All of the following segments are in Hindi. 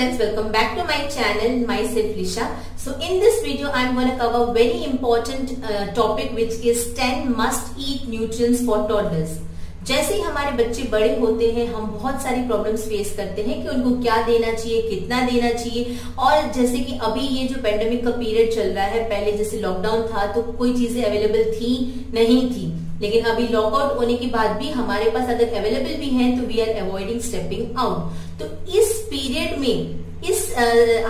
friends, welcome back to my channel, myself Lisha. So in this video I am going to cover a very important topic which is 10 must eat nutrients for toddlers. जैसे ही हमारे बच्चे बड़े होते हैं हम बहुत सारी प्रॉब्लम्स फेस करते हैं कि उनको क्या देना चाहिए, कितना देना चाहिए। और जैसे कि अभी ये जो पेंडेमिक का पीरियड चल रहा है, पहले जैसे लॉकडाउन था तो कोई चीजें अवेलेबल थी नहीं थी, लेकिन अभी लॉकआउट होने के बाद भी हमारे पास अगर अवेलेबल भी हैं तो we are avoiding stepping out. तो इस पीरियड में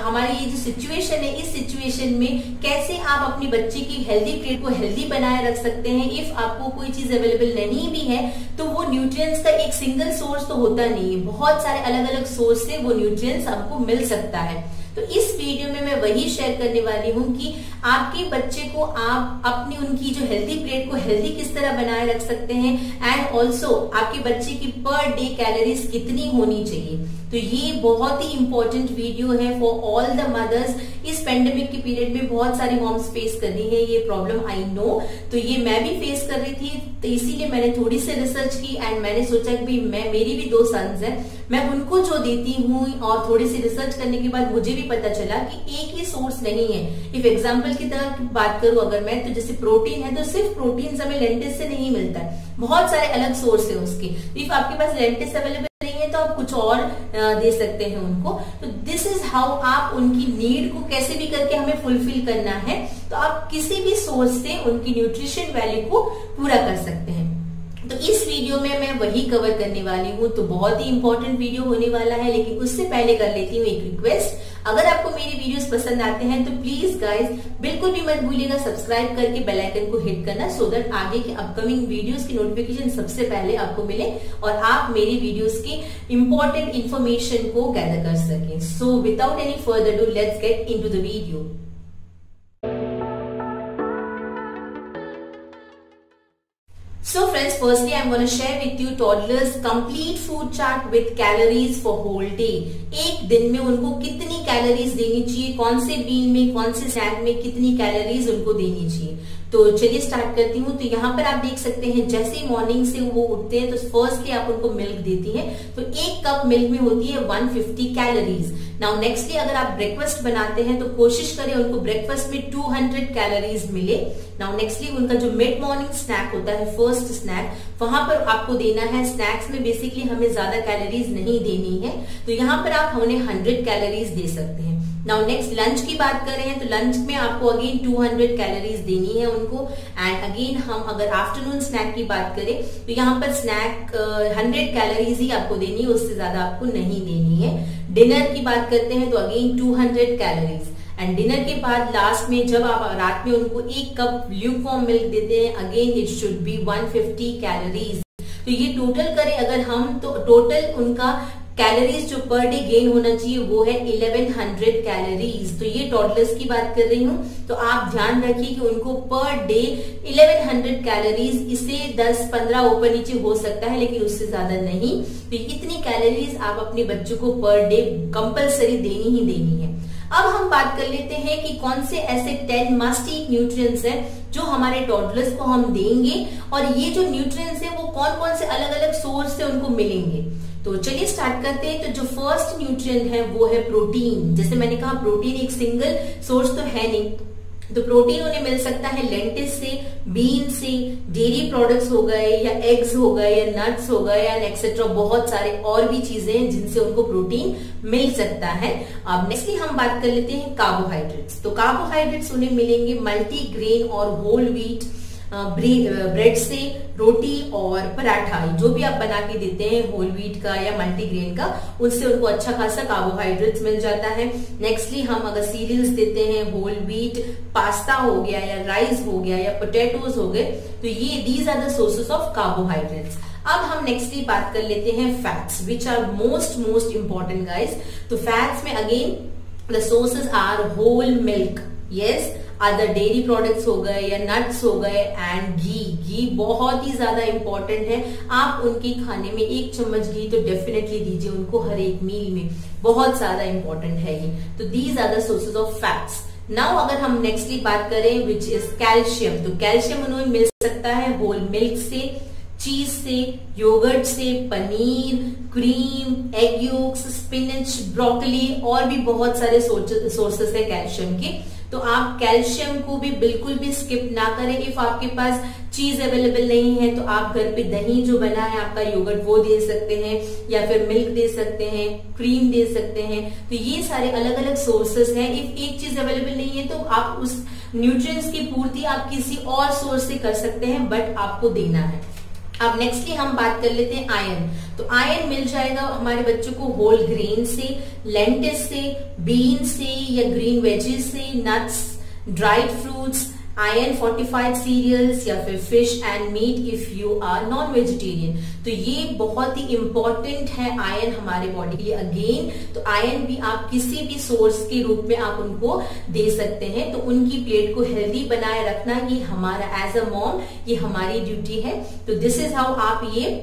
हमारी ये जो सिचुएशन है, इस सिचुएशन में कैसे आप अपनी बच्चे की हेल्दी प्लेट को हेल्दी बनाए रख सकते हैं। इफ आपको कोई चीज अवेलेबल नहीं भी है तो वो न्यूट्रिएंट्स का एक सिंगल सोर्स तो होता नहीं है, बहुत सारे अलग अलग सोर्स से वो न्यूट्रिएंट्स आपको मिल सकता है। तो इस वीडियो में मैं वही शेयर करने वाली हूँ कि आपके बच्चे को आप अपनी उनकी जो हेल्दी प्लेट को हेल्दी किस तरह बनाए रख सकते हैं, एंड ऑल्सो आपके बच्चे की पर डे कैलोरीज कितनी होनी चाहिए। तो ये बहुत ही इंपॉर्टेंट वीडियो है फॉर ऑल द मदर्स। इस पेंडेमिक के पीरियड में बहुत सारी मॉम्स फेस कर रही है ये प्रॉब्लम, आई नो। तो ये मैं भी फेस कर रही थी, तो इसीलिए मैंने थोड़ी सी रिसर्च की एंड मैंने सोचा कि मेरी भी 2 सन्स हैं, मैं उनको जो देती हूँ और थोड़ी सी रिसर्च करने के बाद मुझे भी पता चला कि एक ही सोर्स नहीं है। इफ एग्जाम्पल की तरह बात करूं अगर मैं, तो जैसे प्रोटीन है तो सिर्फ प्रोटीन हमें लेंटिस से नहीं मिलता है, बहुत सारे अलग सोर्स है उसके। इफ आपके पास लेंटिस अवेलेबल नहीं है तो आप कुछ और दे सकते हैं उनको। तो दिस इज हाउ आप उनकी नीड को कैसे भी करके हमें फुलफिल करना है, तो आप किसी भी सोर्स से उनकी न्यूट्रिशन वैल्यू को पूरा कर सकते हैं। तो इस वीडियो में मैं वही कवर करने वाली हूँ, तो बहुत ही इंपॉर्टेंट वीडियो होने वाला है। लेकिन उससे पहले कर लेती हूँ एक रिक्वेस्ट, अगर आपको मेरी वीडियोस पसंद आते हैं तो प्लीज गाइस बिल्कुल भी मत भूलिएगा सब्सक्राइब करके बेल आइकन को हिट करना, सो दैट आगे के अपकमिंग वीडियोस की नोटिफिकेशन सबसे पहले आपको मिले और आप मेरी वीडियोस की इंपॉर्टेंट इंफॉर्मेशन को गैदर कर सकें। So without any further do let's get into the video. So friends, firstly I'm going to share with you toddlers complete food chart with calories for whole day। एक दिन में उनको कितनी कैलोरीज देनी चाहिए, कौन से मील में, कौन से स्नैक में कितनी कैलोरीज उनको देनी चाहिए। तो चलिए स्टार्ट करती हूँ। तो यहाँ पर आप देख सकते हैं जैसे ही मॉर्निंग से वो उठते हैं तो फर्स्टली आप उनको मिल्क देती हैं, तो 1 कप मिल्क में होती है 150 कैलोरीज। नाउ नेक्स्टली अगर आप ब्रेकफास्ट बनाते हैं तो कोशिश करें उनको ब्रेकफास्ट में 200 कैलोरीज मिले। नाउ नेक्स्टली उनका जो मिड मॉर्निंग स्नैक होता है, फर्स्ट स्नैक, वहां पर आपको देना है। स्नैक्स में बेसिकली हमें ज्यादा कैलोरीज नहीं देनी है, तो यहाँ पर आप हमें 100 कैलोरीज दे सकते हैं। नाउ नेक्स्ट लंच की बात कर रहे हैं तो लंच में आपको अगेन 200 कैलोरीज देनी है उनको। एंड अगेन हम अगर आफ्टरनून स्नैक की बात करें तो यहाँ पर स्नैक 100 कैलोरीज ही आपको देनी है, उससे ज्यादा आपको नहीं देनी है। डिनर की बात करते हैं तो अगेन 200 कैलोरीज। एंड डिनर के बाद लास्ट में जब आप रात में उनको 1 कप ल्यूकवार्म मिल्क देते हैं, again it should be 150 calories. तो ये टोटल करें अगर हम, तो टोटल उनका कैलोरीज जो पर डे गेन होना चाहिए वो है 1100 कैलोरीज। तो ये टॉडलर्स की बात कर रही हूँ, तो आप ध्यान रखिए कि उनको पर डे 1100 कैलोरीज, इससे 10-15 ऊपर नीचे हो सकता है लेकिन उससे ज्यादा नहीं। तो इतनी कैलोरीज आप अपने बच्चों को पर डे कंपल्सरी देनी ही देनी है। अब हम बात कर लेते हैं कि कौन से ऐसे 10 मस्ट ईट न्यूट्रिएंट्स हैं जो हमारे टॉडलर्स को हम देंगे, और ये जो न्यूट्रिएंट्स हैं वो कौन कौन से अलग अलग सोर्स से उनको मिलेंगे। तो चलिए स्टार्ट करते हैं। तो जो फर्स्ट न्यूट्रिएंट है वो है प्रोटीन। जैसे मैंने कहा प्रोटीन एक सिंगल सोर्स तो है नहीं, तो प्रोटीन उन्हें मिल सकता है लेंटिस से, बीन से, डेयरी प्रोडक्ट्स हो गए या एग्स हो गए या नट्स हो गए एंड एक्सेट्रा, बहुत सारे और भी चीजें हैं जिनसे उनको प्रोटीन मिल सकता है। अब नेक्स्टली हम बात कर लेते हैं कार्बोहाइड्रेट्स। तो कार्बोहाइड्रेट्स उन्हें मिलेंगे मल्टीग्रेन और होल व्हीट ब्रेड से, रोटी और पराठा, जो भी आप बना के देते हैं होल व्हीट का या मल्टीग्रेन का, उससे उनको अच्छा खासा कार्बोहाइड्रेट्स मिल जाता है। नेक्स्टली हम अगर सीरियल्स देते हैं, होल व्हीट पास्ता हो गया या राइस हो गया या पोटैटोज हो गए, तो ये these are the sources of carbohydrates. अब हम नेक्स्टली बात कर लेते हैं fats, which are most important guys. तो फैट्स में again the sources are whole milk, yes, other dairy products हो गए या नट्स हो गए, एंड घी बहुत ही ज्यादा इंपॉर्टेंट है। आप उनके खाने में 1 चम्मच घी तो डेफिनेटली दीजिए उनको हर एक मील में, बहुत ज्यादा इंपॉर्टेंट है ये। तो these are the sources of fats. Now अगर हम नेक्स्टली बात करें विच इज कैल्शियम, तो कैल्शियम उन्हें मिल सकता है होल मिल्क से, चीज से, योगर्ट से, paneer, cream, egg yolks, spinach, broccoli और भी बहुत सारे सोर्सेस है कैल्शियम के। तो आप कैल्शियम को भी बिल्कुल भी स्किप ना करें। इफ आपके पास चीज अवेलेबल नहीं है तो आप घर पे दही जो बना है आपका योगर्ट वो दे सकते हैं, या फिर मिल्क दे सकते हैं, क्रीम दे सकते हैं। तो ये सारे अलग अलग सोर्सेस हैं। इफ एक चीज अवेलेबल नहीं है तो आप उस न्यूट्रिएंट्स की पूर्ति आप किसी और सोर्स से कर सकते हैं, बट आपको देना है। अब नेक्स्टली हम बात कर लेते हैं आयरन। तो आयरन मिल जाएगा हमारे बच्चों को होल ग्रेन से, लेंटिस से, बीन से या ग्रीन वेजेस से, nuts, dried fruits, iron fortified cereals या फिर fish and meat if you are non vegetarian. तो ये बहुत ही इंपॉर्टेंट है आयरन हमारे बॉडी के लिए। अगेन तो आयरन भी आप किसी भी सोर्स के रूप में आप उनको दे सकते हैं। तो उनकी प्लेट को हेल्दी बनाए रखना ये हमारा एज अ मॉम ये हमारी ड्यूटी है। तो दिस इज हाउ आप ये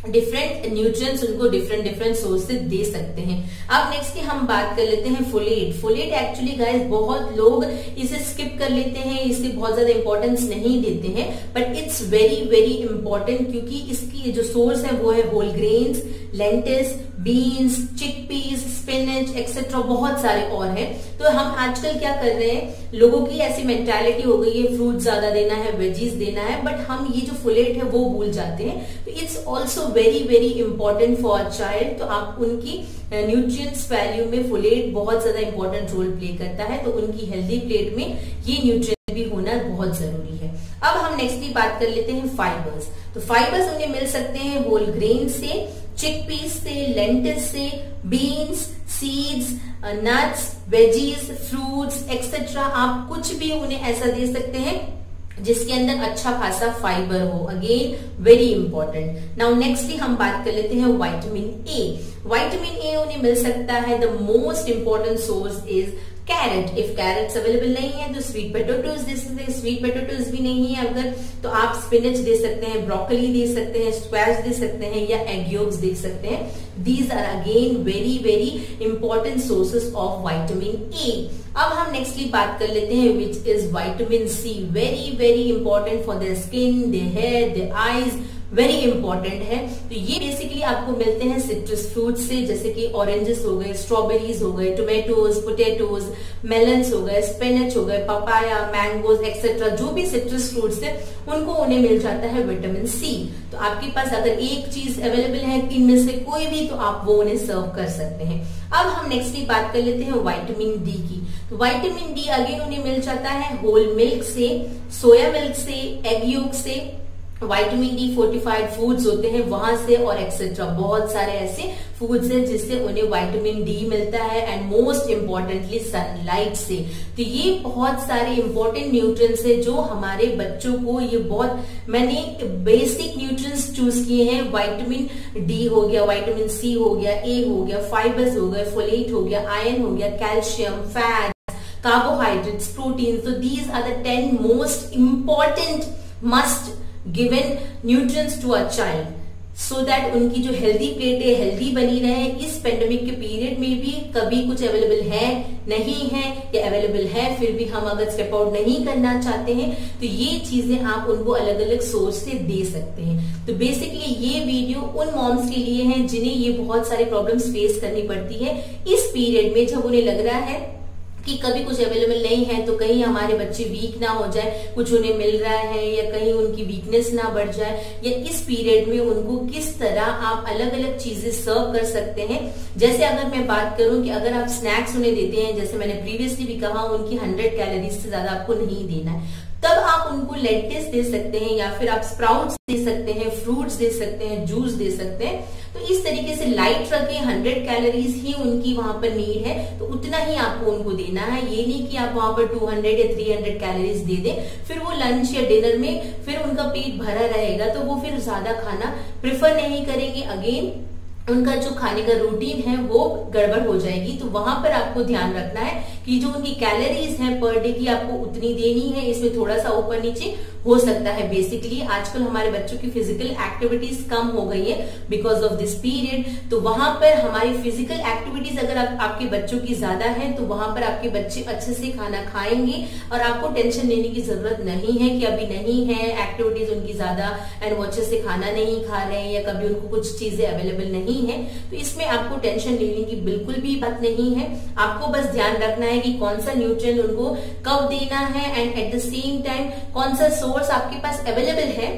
डिफरेंट न्यूट्रिएंट्स उनको डिफरेंट सोर्स से दे सकते हैं। अब नेक्स्ट की हम बात कर लेते हैं फोलेट। फोलेट एक्चुअली गाइस बहुत लोग इसे स्किप कर लेते हैं, इसे बहुत ज्यादा इंपॉर्टेंस नहीं देते हैं, but it's very very important क्योंकि इसकी जो सोर्स है वो है whole grains, lentils, beans, chickpeas, spinach etcetera बहुत सारे और हैं। तो हम आजकल क्या कर रहे हैं, लोगों की ऐसी मेंटालिटी हो गई है फ्रूट ज्यादा देना है, वेजीज देना है, बट हम ये जो फोलेट है वो भूल जाते हैं। तो it's also very very important for a child. तो आप उनकी न्यूट्रिएंट्स वैल्यू में फोलेट बहुत ज्यादा इंपॉर्टेंट रोल प्ले करता है। तो उनकी हेल्दी प्लेट में ये न्यूट्रिएंट भी होना बहुत जरूरी है। अब हम नेक्स्ट बात कर लेते हैं फाइबर्स। तो फाइबर्स उन्हें मिल सकते हैं होल ग्रेन से, चिकपीस से, लेंटिस से, beans, seeds, nuts, veggies, fruits etcetera. आप कुछ भी उन्हें ऐसा दे सकते हैं जिसके अंदर अच्छा खासा फाइबर हो। Again very important. Now nextly हम बात कर लेते हैं विटामिन ए। विटामिन ए उन्हें मिल सकता है, the most important source is carrot. If carrots available नहीं है तो स्वीट पोटैटोज दे सकते हैं। स्वीट पोटैटोज भी नहीं है अगर तो आप स्पिनच दे सकते हैं, ब्रोकली दे सकते हैं, स्क्वैश दे सकते हैं या एग योक्स दे सकते हैं। These are again very very important sources of vitamin A. अब हम नेक्स्टली बात कर लेते हैं which is vitamin C. Very very important for the skin, the hair, the eyes, very important है। तो ये बेसिकली आपको मिलते हैं सिट्रस फ्रूट से, जैसे कि ऑरेंजेस हो गए, स्ट्रॉबेरीज हो गए, टोमेटोज, पोटैटोज, मेलन्स हो गए, स्पिनच हो गए, पपाया, मैंगोज एक्सेट्रा। जो भी सिट्रस फ्रूट्स है उनको उन्हें मिल जाता है विटामिन सी। तो आपके पास अगर एक चीज अवेलेबल है इनमें से कोई भी तो आप वो उन्हें सर्व कर सकते हैं। अब हम नेक्स्ट बात कर लेते हैं विटामिन डी की। तो विटामिन डी अगेन उन्हें मिल जाता है होल मिल्क से, सोया मिल्क से, एग योक से, विटामिन डी फोर्टिफाइड फूड्स होते हैं वहां से और एक्सेट्रा। बहुत सारे ऐसे फूड्स हैं जिससे उन्हें विटामिन डी मिलता है एंड मोस्ट इंपॉर्टेंटली सनलाइट से। तो ये बहुत सारे इंपॉर्टेंट न्यूट्रिएंट्स है जो हमारे बच्चों को, ये बहुत मैंने बेसिक न्यूट्रिएंट्स चूज किए हैं। विटामिन डी हो गया, विटामिन सी हो गया, ए हो गया, फाइबर्स हो गए, फोलेट हो गया, आयरन हो गया, calcium, fat, carbohydrates, proteins. So these are the 10 most important must given nutrients to a child so that उनकी जो हेल्दी प्लेट है हेल्दी बनी रहे। इस पेंडेमिक के पीरियड में भी कभी कुछ अवेलेबल है नहीं है या अवेलेबल है फिर भी हम अगर स्टेप आउट नहीं करना चाहते हैं तो ये चीजें आप उनको अलग अलग सोर्स से दे सकते हैं। तो बेसिकली ये वीडियो उन मॉम्स के लिए है जिन्हें ये बहुत सारे प्रॉब्लम्स फेस करनी पड़ती है इस पीरियड में, जब उन्हें लग रहा है कि कभी कुछ अवेलेबल नहीं है तो कहीं हमारे बच्चे वीक ना हो जाए, कुछ उन्हें मिल रहा है या कहीं उनकी वीकनेस ना बढ़ जाए, या इस पीरियड में उनको किस तरह आप अलग अलग चीजें सर्व कर सकते हैं। जैसे अगर मैं बात करूं कि अगर आप स्नैक्स उन्हें देते हैं, जैसे मैंने प्रीवियसली भी कहा उनकी 100 कैलोरीज से ज्यादा आपको नहीं देना है, तब आप उनको लेंटिल्स दे सकते हैं या फिर आप स्प्राउट्स दे सकते हैं, फ्रूट्स दे सकते हैं, जूस दे सकते हैं। तो इस तरीके से लाइट रखें, 100 कैलोरीज ही उनकी वहां पर नीड है तो उतना ही आपको उनको देना है। ये नहीं कि आप वहां पर 200 या 300 कैलोरीज दे दें, फिर वो लंच या डिनर में फिर उनका पेट भरा रहेगा तो वो फिर ज्यादा खाना प्रेफर नहीं करेंगे। अगेन उनका जो खाने का रूटीन है वो गड़बड़ हो जाएगी। तो वहां पर आपको ध्यान रखना है कि जो उनकी कैलोरीज हैं पर डे की आपको उतनी देनी है, इसमें थोड़ा सा ऊपर नीचे हो सकता है। बेसिकली आजकल हमारे बच्चों की फिजिकल एक्टिविटीज कम हो गई है बिकॉज ऑफ दिस पीरियड। तो वहां पर हमारी फिजिकल एक्टिविटीज अगर आपके बच्चों की ज्यादा है तो वहां पर आपके बच्चे अच्छे से खाना खाएंगे और आपको टेंशन लेने की जरूरत नहीं है कि अभी नहीं है एक्टिविटीज उनकी ज्यादा एंड वो अच्छे से खाना नहीं खा रहे हैं या कभी उनको कुछ चीजें अवेलेबल नहीं है। तो इसमें आपको टेंशन लेने की बिल्कुल भी बात नहीं है। आपको बस ध्यान रखना है कि कौन सा न्यूट्रिएंट उनको कब देना है and at the same time कौन सा सोर्स आपके पास अवेलेबल है,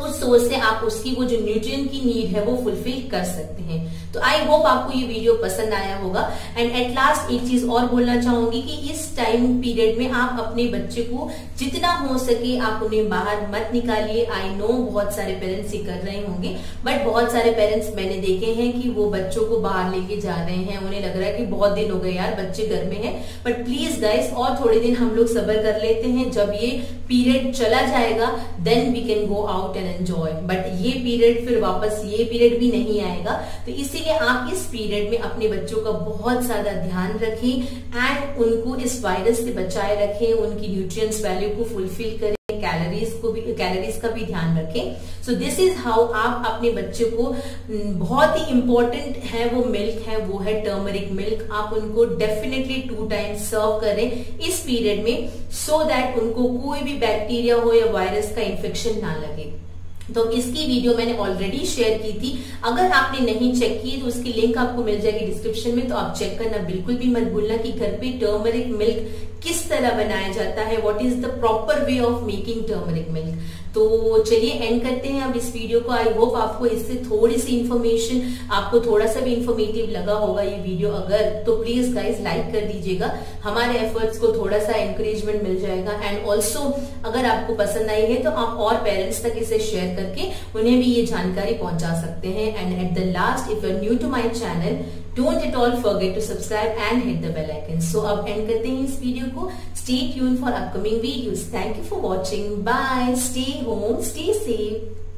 उस सोर्स से आप उसकी वो जो न्यूट्रिएंट की नीड है वो फुलफिल कर सकते हैं। तो आई होप आपको ये वीडियो पसंद आया होगा। एंड एट लास्ट एक चीज और बोलना चाहूंगी कि इस टाइम पीरियड में आप अपने बच्चे को जितना हो सके आप उन्हें बाहर मत निकालिए। आई नो बहुत सारे पेरेंट्स ये कर रहे होंगे, बट बहुत सारे पेरेंट्स मैंने देखे हैं कि वो बच्चों को बाहर लेके जा रहे हैं, उन्हें लग रहा है कि बहुत दिन हो गए यार बच्चे घर में हैं। बट प्लीज गाइस और थोड़े दिन हम लोग सब्र कर लेते हैं, जब ये पीरियड चला जाएगा then we can go out and enjoy. But ये पीरियड फिर वापस ये पीरियड भी नहीं आएगा। तो इसीलिए आप इस पीरियड में अपने बच्चों का बहुत ज्यादा ध्यान रखें एंड उनको इस वायरस से बचाए रखें, उनकी न्यूट्रिएंट्स वैल्यू को फुलफिल करें, कैलोरीज का भी ध्यान रखें। सो दिस इज हाउ आप अपने बच्चे को, बहुत ही इंपॉर्टेंट है वो मिल्क है, वो है टर्मरिक मिल्क। आप उनको डेफिनेटली 2 टाइम्स सर्व करें इस पीरियड में, सो दैट उनको कोई भी बैक्टीरिया हो या वायरस का इन्फेक्शन ना लगे। तो इसकी वीडियो मैंने ऑलरेडी शेयर की थी, अगर आपने नहीं चेक की तो उसकी लिंक आपको मिल जाएगी डिस्क्रिप्शन में, तो आप चेक करना बिल्कुल भी मत भूलना कि घर पे टर्मरिक मिल्क किस तरह बनाया जाता है, what is the proper way of making turmeric milk. तो चलिए एंड करते हैं अब इस वीडियो को। आई होप आपको इससे थोड़ी सी इन्फॉर्मेशन, आपको थोड़ा सा भी इन्फॉर्मेटिव लगा होगा ये वीडियो। अगर तो प्लीज गाइज लाइक कर दीजिएगा, हमारे एफर्ट्स को थोड़ा सा एनकरेजमेंट मिल जाएगा। एंड ऑल्सो अगर आपको पसंद आई है तो आप और पेरेंट्स तक इसे शेयर करके उन्हें भी ये जानकारी पहुंचा सकते हैं। And at the last, if you are new to my channel, don't at all forget to subscribe and hit the bell icon. So अब end करते हैं इस वीडियो को। Stay tuned for upcoming videos. Thank you for watching. Bye. Stay home. Stay safe.